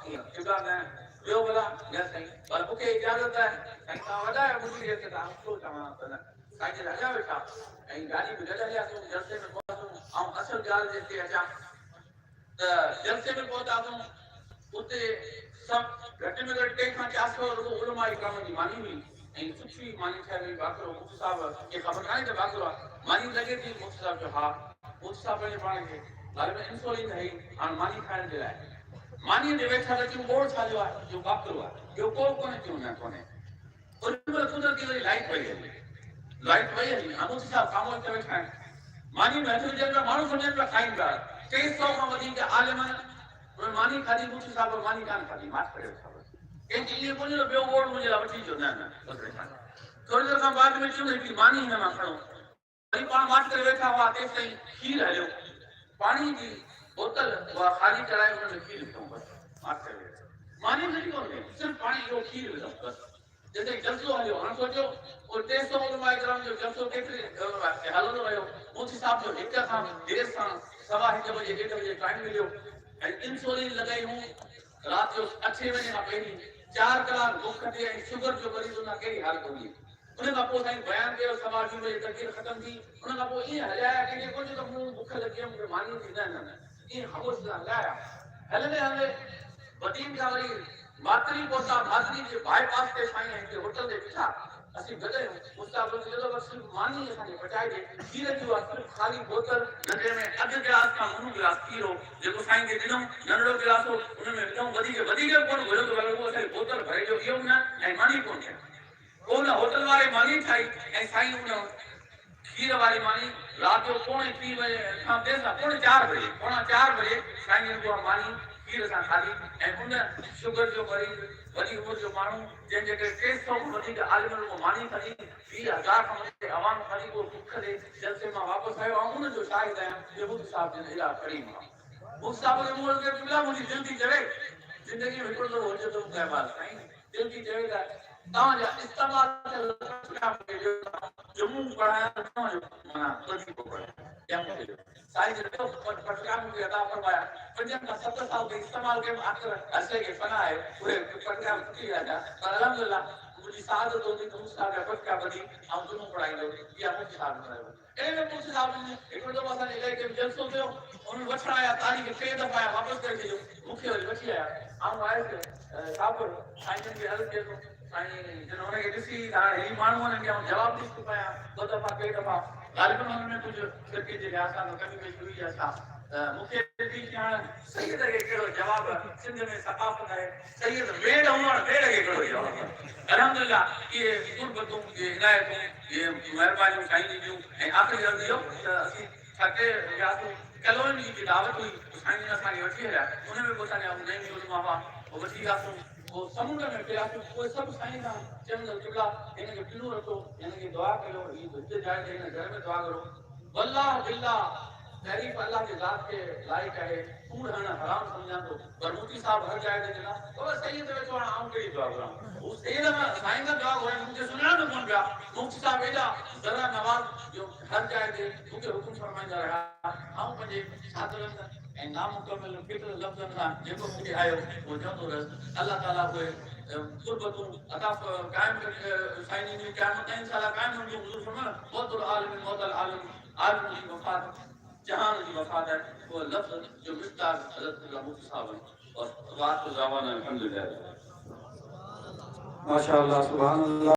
किबला ने ॿियो भला न साईं पर मूंखे इजाज़त आहे साईं तव्हां वॾा आहियो मुंहिंजी हेठि तव्हां छो चवां त न साईं जन हलिया वेठा ऐं गाॾी बि गॾु हलियासीं जलसे में पहुतूं ऐं असल ॻाल्हि जे हिते अचां त जलसे में पहुतासीं उते सभु घटि में घटि 3 खां 400 रुगो उलमा इकराम जी मानी हुई ऐं सुठी मानी ठहियल हुई बाक़रो मुफ्ती साहब खे ख़बर कान्हे त बाक़रो आहे मानी लॻे थी मुफ्ती साहब जो हा मुफ्ती साहब पंहिंजे पाण खे घर में इंसोलिन है हाणे मानी खाइण जे लाइ मानी जे वेठा रखियूं बोड़ छालियो आहे जो बाक़रो आहे ॿियो को कोन्हे क्यों न कोन्हे उन महिल कुदरती वरी लाइट वई हली ऐं मुफ्ती साहब ख़ामोश करे वेठा आहिनि मानी में हथ विझनि पिया माण्हू सम्झनि पिया खाइनि पिया 300 खां वधीक आलिम उन मानी खाधी मुफ्ती साहब मानी कान खाधी माठ करे वेठा कंहिंखे ईअं कोन्हे ॿियो बोड़ मुंहिंजे लाइ वठी अचो न थोरी देरि खां बाद में चयूं हिकिड़ी मानी हिन मां खणो वरी पाण माठ करे वेठा हुआ तेसि ताईं खीर हलियो पाणी जी बोतल उहा ख़ाली कराए हुन में खीर विधऊं बसि माठ करे वेठा मानी न कोन्हे सिर्फ़ु पाणी जो खीर विधऊं बसि जेसिताईं जलसो हलियो हाणे सोचियो उहो 300 उलमा इकराम जो जलसो केतिरे हलंदो रहियो मुफ्ती साहब जो 1 खां देरि सां 1:15 बजे 1 बजे टाइम मिलियो ऐं इंसोलिन लॻाई हूं रात जो 8 बजे खां पहिरीं 4 कलाक बुख ते ऐं शुगर जो मरीज़ हुन कहिड़ी हालत हूंदी उन खां पोइ साईं बयान कयो 2:30 बजे तकरीर ख़तम थी उन खां पोइ ईअं हलाया कंहिंखे कुझु त मूं बुख लॻी आहे मूंखे मानी थी न ईअं ख़ामोश सां हलाया हलंदे हलंदे वॾीन खां वरी मातरी पहुता मातरी जे बाईपास ते साईं हिते होटल ते बीठा असीं गॾु मुस्ताफ़ जो बस सिर्फ़ु मानी असांखे पचाए ॾे खीर जी उहा सिर्फ़ु ख़ाली बोतल नंढे में 1/2 गिलास खां मुनो गिलास खीर हो जेको साईं खे ॾिनऊं नंढड़ो गिलास हो उन में विधऊं वधीक कोन घुरियो त उहो असांजी बोतल भरे ॾियो इहो न ऐं मानी कोन थिया कोन होटल वारे मानी ठाही ऐं साईं उन खीर वारी मानी रात जो 3:45 बजे खां देरि सां 4:30 बजे 4:45 बजे साईं जन उहा मानी खीर सां खाधी ऐं उन शुगर जो मरीज़ वॾी उमिरि जो माण्हू जंहिंजे करे 300 खां वधीक आलिमनि उहो मानी खाधी 20,000 खां मथे आवाम खाधी उहो बुख ते जलसे मां वापसि आयो ऐं उनजो शाहिद आहियां जो मुफ्ती साहब जन हेॾा करीम आहे मुफ्ती साहब जे मुंहं ते मुंहिंजी दिलि थी चवे ज़िंदगी में हिकिड़ो दफ़ो हुजे त महिरबानी साईं दिलि थी चवे त तव्हांजा इस्तेमाल जम्मू पढ़ाया तव्हांजो माना वधीक पढ़ाया साईं जन पटका मूंखे अदा फरमाया 5 खां 7 साल के इस्तेमाल के आख़िर अरसे के फना है उहे पटका सुठी आया पर अल्हम्दुलिल्लाह मुंहिंजी सादत होती त मुफ्ती साहब जा पटका वधी ऐं जुम्मो पढ़ाईंदो इहा मुफ्ती साहब करायो अहिड़े में मुफ्ती साहब ने हिकिड़ो दफ़ो असांजे इलाइक़े में जलसो थियो उन वठण आया तारीख़ 3 दफ़ा आया वापसि करे छॾियो मूंखे वरी वठी आया ऐं आयुसि शाहपुर साईं जन खे अर्ज़ु कयो साईं जन हुनखे ॾिसी हाणे ही माण्हू आहिनि खे जवाबु ॾिसी पिया 2 दफ़ा 3 दफ़ा ग़ालिबन हुन में कुझु फिरके जे लिहाज़ सां कमी पेशी हुई आहे छा मूंखे ॾिसी कि हाणे सईद खे कहिड़ो जवाबु सिंध में सक़ाफ़त आहे सईद वेड़ हुअणु वेड़ खे कहिड़ो जवाबु अल्हम्दुलिल्लाह इहे गुरबतूं इहे इनायतूं इहे महिरबानियूं साईं जूं ऐं आख़िरी अर्ज़ु इहो त असीं थके वियासीं कलोनी जी दावत हुई साईं जन असांखे वठी हलिया उन में पोइ असांजा नई उलमा हुआ पोइ वठी वियासीं पोइ समुंड में पियासीं उहे सभु साईं खां चवंदा किबला हिनखे पीलो रखो हिनखे दुआ कयो हीअ हिते जाइ ते हिन घर में दुआ करो वल्लाह बिल्लाह तारीफ़ अल्लाह जे ज़ात के लाइक़ है कूड़ हण हराम समझां तो पर मुफ्ती साहब हर जाइ ते चवंदा तो सही ते वेठो हाणे आऊं कहिड़ी दुआ कयां उहो सही में साईं का दुआ घुराई मुंहिंजे सुञाण में कोन पिया मुफ्ती साहब एॾा ज़रा नवाज़ जो हर जाइ ते मूंखे हुकुम फरमाईंदा रहिया आऊं पंहिंजे छात्रनि सां ऐं नामुकमिल फिक्र लफ़्ज़नि सां जेको मूंखे आयो उहो चवंदो रहियुसि अल्लाह ताला उहे गुरबतूं अता क़ाइमु साईं जी क़यामत ताईं इंशाअल्लाह क़ाइमु हूंदियूं हुज़ूर फरमायो मौतुल आलिम आलिम जी वफ़ात जहान की वफात है वो लफ्ज़ जो मिफ्ताह हज़रत मुफ्ती साहब और बात तो ज़बान अल्हम्दुलिल्लाह माशाअल्लाह सुभान अल्लाह।